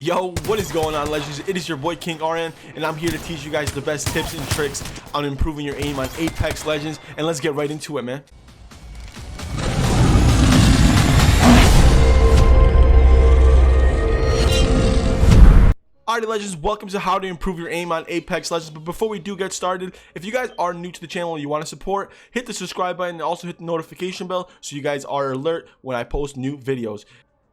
Yo, what is going on, legends? It is your boy King RN, and I'm here to teach you guys the best tips and tricks on improving your aim on Apex Legends. And let's get right into it, man. Alrighty, legends, welcome to how to improve your aim on Apex Legends. But before we do get started, if you guys are new to the channel and you want to support, hit the subscribe button and also hit the notification bell so you guys are alert when I post new videos.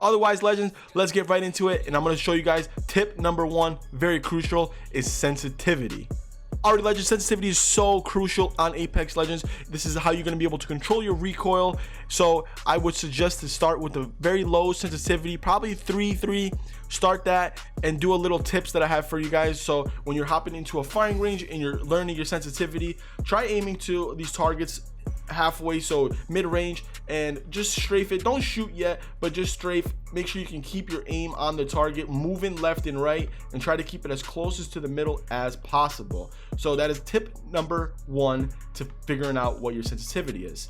Otherwise, legends, let's get right into it, and I'm going to show you guys tip number one, very crucial, is sensitivity. Alright, legends, sensitivity is so crucial on Apex Legends. This is how you're going to be able to control your recoil. So I would suggest to start with a very low sensitivity, probably 3. Start that and do a little tips that I have for you guys. So when you're hopping into a firing range and you're learning your sensitivity, try aiming to these targets halfway, so mid-range, and just strafe it. Don't shoot yet, but just strafe. Make sure you can keep your aim on the target, moving left and right, and try to keep it as closest to the middle as possible. So that is tip number one to figuring out what your sensitivity is.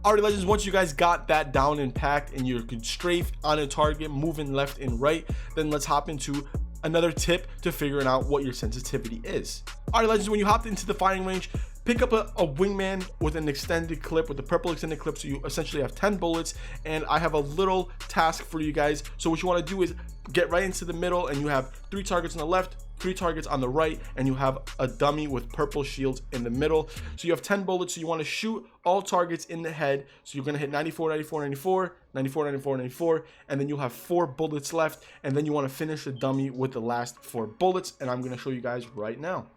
Alright, legends, once you guys got that down and packed and you could strafe on a target, moving left and right, then let's hop into another tip to figuring out what your sensitivity is. Alright, legends, when you hop into the firing range, pick up a wingman with an extended clip, with the purple extended clip, so you essentially have 10 bullets. And I have a little task for you guys. So what you want to do is get right into the middle, and you have 3 targets on the left, 3 targets on the right, and you have a dummy with purple shields in the middle. So you have 10 bullets, so you want to shoot all targets in the head. So you're going to hit 94, 94, 94, 94, 94, 94, and then you'll have 4 bullets left, and then you want to finish the dummy with the last 4 bullets, and I'm going to show you guys right now.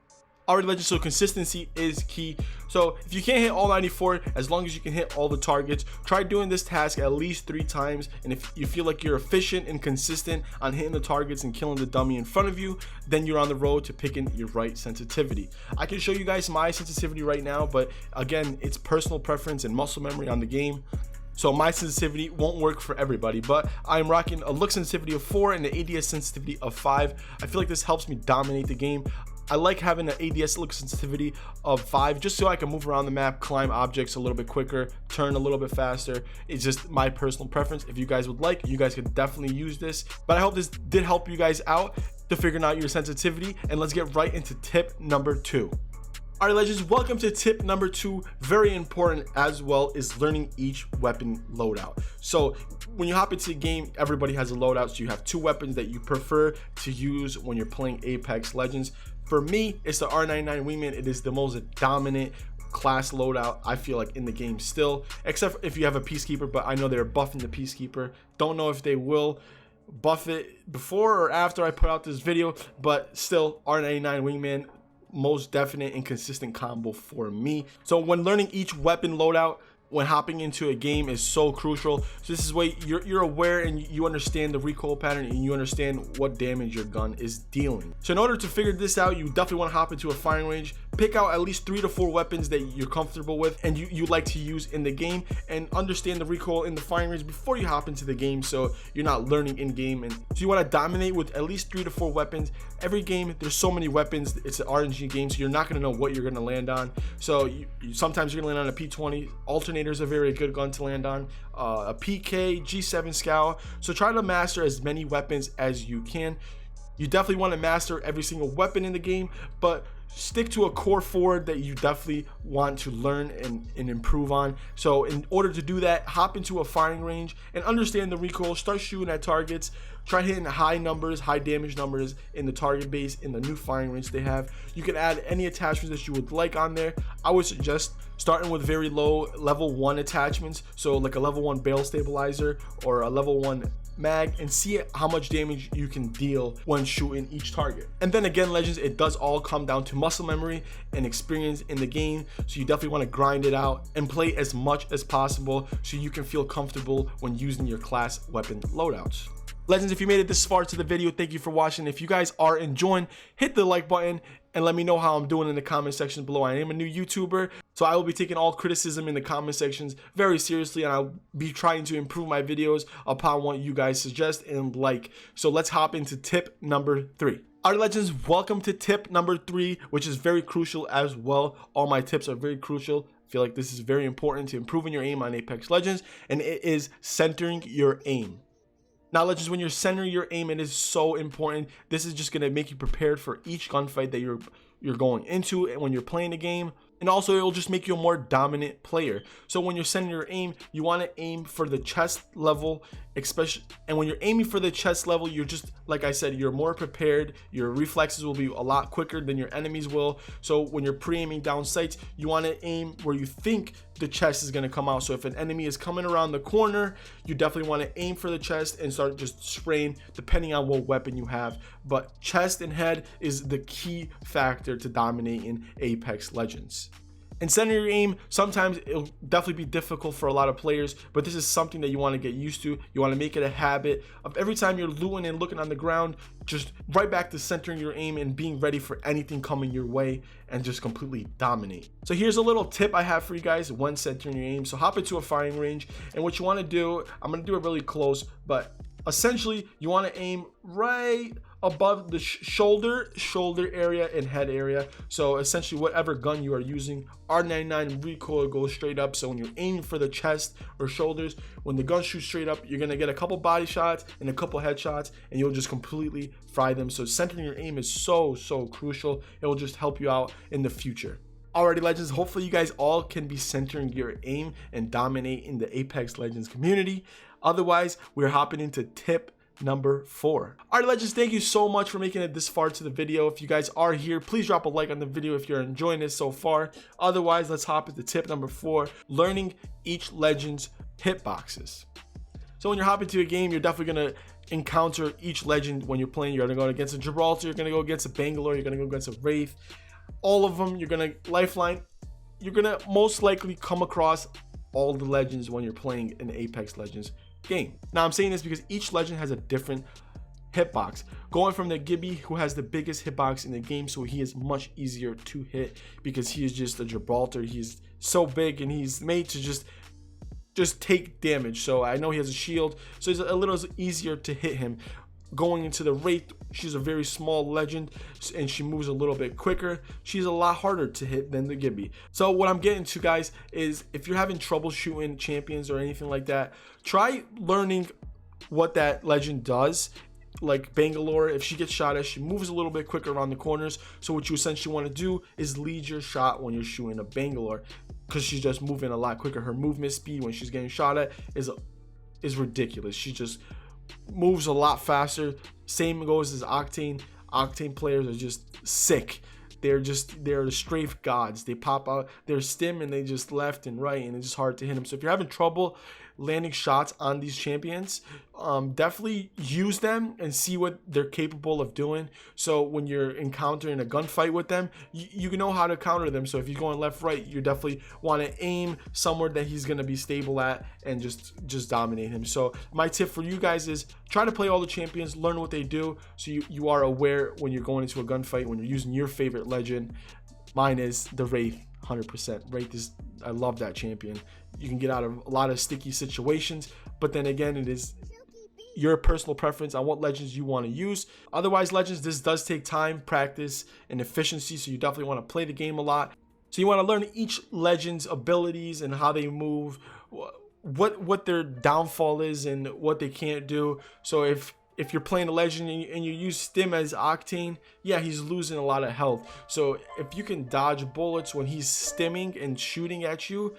Alright, legends, so consistency is key. So if you can't hit all 94, as long as you can hit all the targets, try doing this task at least 3 times. And if you feel like you're efficient and consistent on hitting the targets and killing the dummy in front of you, then you're on the road to picking your right sensitivity. I can show you guys my sensitivity right now, but again, it's personal preference and muscle memory on the game. So my sensitivity won't work for everybody, but I'm rocking a look sensitivity of 4 and an ADS sensitivity of 5. I feel like this helps me dominate the game. I like having an ADS look sensitivity of 5 just so I can move around the map, climb objects a little bit quicker, turn a little bit faster. It's just my personal preference. If you guys would like, you guys could definitely use this. But I hope this did help you guys out to figuring out your sensitivity. And let's get right into tip number 2. Alright, legends, welcome to tip number 2. Very important as well is learning each weapon loadout. So when you hop into the game, everybody has a loadout, so you have 2 weapons that you prefer to use when you're playing Apex Legends. For me, it's the R99 Wingman. It is the most dominant class loadout, I feel like, in the game still, except if you have a Peacekeeper, but I know they're buffing the Peacekeeper. Don't know if they will buff it before or after I put out this video, but still, R99 Wingman, most definite and consistent combo for me. So when learning each weapon loadout when hopping into a game is so crucial. So this is way you're aware and you understand the recoil pattern and you understand what damage your gun is dealing. So in order to figure this out, you definitely want to hop into a firing range, pick out at least 3 to 4 weapons that you're comfortable with and you like to use in the game, and understand the recoil in the firing range before you hop into the game, so you're not learning in game. And so you want to dominate with at least 3 to 4 weapons. Every game there's so many weapons, it's an RNG game, so you're not going to know what you're going to land on. So sometimes you're going to land on a P20. Alternator is a very good gun to land on, a PK, G7 Scout. So try to master as many weapons as you can. You definitely want to master every single weapon in the game, but stick to a core 4 that you definitely want to learn and improve on. So in order to do that, hop into a firing range and understand the recoil, start shooting at targets, try hitting high numbers, high damage numbers in the target base in the new firing range they have. You can add any attachments that you would like on there. I would suggest starting with very low level 1 attachments, so like a level 1 barrel stabilizer or a level 1 mag, and see how much damage you can deal when shooting each target. And then again, legends, it does all come down to muscle memory and experience in the game, so you definitely want to grind it out and play as much as possible so you can feel comfortable when using your class weapon loadouts. Legends, if you made it this far to the video, thank you for watching. If you guys are enjoying, hit the like button and let me know how I'm doing in the comment section below. I am a new YouTuber, so I will be taking all criticism in the comment sections very seriously, and I'll be trying to improve my videos upon what you guys suggest and like. So let's hop into tip number 3. Alright, legends, welcome to tip number 3, which is very crucial as well. All my tips are very crucial. I feel like this is very important to improving your aim on Apex Legends, and it is centering your aim. Now, Legends, when you're centering your aim, it is so important. This is just going to make you prepared for each gunfight that you're going into and when you're playing the game. And also, it'll just make you a more dominant player. So when you're centering your aim, you want to aim for the chest level, especially. And when you're aiming for the chest level, you're just, like I said, you're more prepared. Your reflexes will be a lot quicker than your enemies will. So when you're pre-aiming down sights, you want to aim where you think the chest is going to come out. So if an enemy is coming around the corner, you definitely want to aim for the chest and start just spraying, depending on what weapon you have. But chest and head is the key factor to dominating Apex Legends. And centering your aim, sometimes it'll definitely be difficult for a lot of players, but this is something that you want to get used to. You want to make it a habit of every time you're looting and looking on the ground, just right back to centering your aim and being ready for anything coming your way and just completely dominate. So here's a little tip I have for you guys when centering your aim. So hop into a firing range, and what you want to do, I'm going to do it really close, but essentially you want to aim right above the shoulder area and head area. So essentially whatever gun you are using, R99 recoil goes straight up. So when you're aiming for the chest or shoulders, when the gun shoots straight up, you're gonna get a couple body shots and a couple headshots, and you'll just completely fry them. So centering your aim is so crucial. It will just help you out in the future. Alrighty, Legends, hopefully you guys all can be centering your aim and dominate in the Apex Legends community. Otherwise, we're hopping into tip number 4. Alright, Legends, thank you so much for making it this far to the video. If you guys are here, please drop a like on the video if you're enjoying this so far. Otherwise, let's hop into tip number 4, learning each Legend's hitboxes. So when you're hopping to a game, you're definitely going to encounter each Legend when you're playing. You're going to go against a Gibraltar, you're going to go against a Bangalore, you're going to go against a Wraith. All of them, you're going to Lifeline. You're going to most likely come across all the Legends when you're playing an Apex Legends game. Now I'm saying this because each Legend has a different hitbox, going from the Gibby, who has the biggest hitbox in the game, so he is much easier to hit because he is just a Gibraltar. He's so big and he's made to just take damage. So I know he has a shield, so it's a little easier to hit him. Going into the Wraith, she's a very small Legend and she moves a little bit quicker. She's a lot harder to hit than the Gibby. So what I'm getting to, guys, is if you're having trouble shooting champions or anything like that, try learning what that Legend does. Like Bangalore, if she gets shot at, she moves a little bit quicker around the corners. So what you essentially want to do is lead your shot when you're shooting a Bangalore, because she's just moving a lot quicker. Her movement speed when she's getting shot at is ridiculous. She just moves a lot faster. Same goes as Octane. Octane players are just sick. They're the strafe gods. They pop out their stim and they just left and right, and it's just hard to hit them. So if you're having trouble landing shots on these champions, definitely use them and see what they're capable of doing. So when you're encountering a gunfight with them, you know how to counter them. So if you're going left, right, you definitely want to aim somewhere that he's going to be stable at and just dominate him. So my tip for you guys is try to play all the champions, learn what they do, so you are aware when you're going into a gunfight, when you're using your favorite Legend. Mine is the Wraith, 100%. Wraith is, I love that champion. You can get out of a lot of sticky situations, but then again, it is your personal preference on what Legends you want to use. Otherwise, Legends, this does take time, practice, and efficiency, so you definitely want to play the game a lot. So you want to learn each Legend's abilities and how they move, what their downfall is and what they can't do. So if you're playing a Legend and you use Stim as Octane, yeah, he's losing a lot of health. So if you can dodge bullets when he's stimming and shooting at you,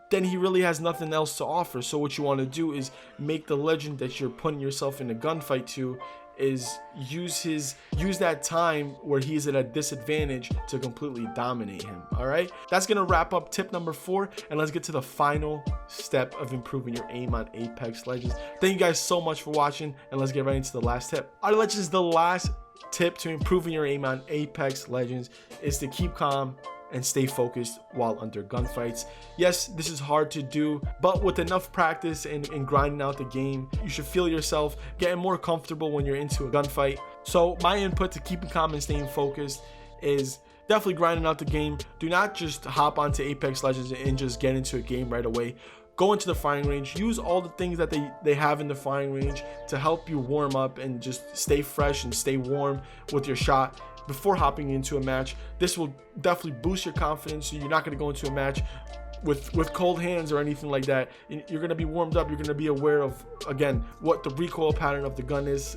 then he really has nothing else to offer. So what you want to do is make the Legend that you're putting yourself in a gunfight to is use that time where he's at a disadvantage to completely dominate him. All right, that's gonna wrap up tip number 4, and let's get to the final step of improving your aim on Apex Legends. Thank you guys so much for watching, and let's get right into the last tip. All right, Legends, the last tip to improving your aim on Apex Legends is to keep calm and stay focused while under gunfights. Yes, this is hard to do, but with enough practice and grinding out the game, you should feel yourself getting more comfortable when you're into a gunfight. So my input to keeping calm and staying focused is definitely grinding out the game. Do not just hop onto Apex Legends and just get into a game right away. Go into the firing range, use all the things that they have in the firing range to help you warm up and just stay fresh and stay warm with your shot before hopping into a match. This will definitely boost your confidence, so you're not going to go into a match with cold hands or anything like that. You're gonna be warmed up. You're gonna be aware of, again, what the recoil pattern of the gun is,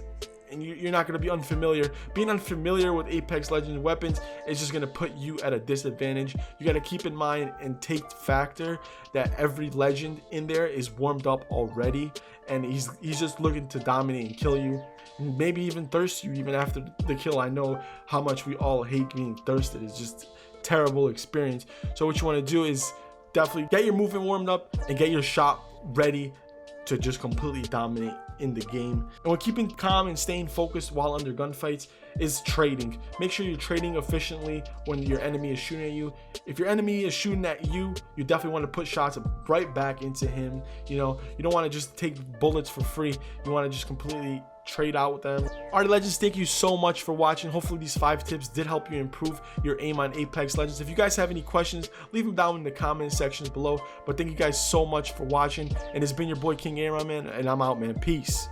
and you're not gonna be unfamiliar. Being unfamiliar with Apex Legends weapons is just gonna put you at a disadvantage. You gotta keep in mind and take factor that every legend in there is warmed up already, and he's just looking to dominate and kill you, and maybe even thirst you even after the kill. I know how much we all hate being thirsted. It's just terrible experience. So what you want to do is definitely get your movement warmed up and get your shot ready to just completely dominate in the game. And when keeping calm and staying focused while under gunfights is trading. Make sure you're trading efficiently when your enemy is shooting at you. If your enemy is shooting at you, you definitely want to put shots right back into him. You know, you don't want to just take bullets for free. You want to just completely trade out with them. Alright, legends, thank you so much for watching. Hopefully these 5 tips did help you improve your aim on Apex Legends. If you guys have any questions, leave them down in the comment sections below. But thank you guys so much for watching, and it's been your boy King Aaron, man, and I'm out, man. Peace.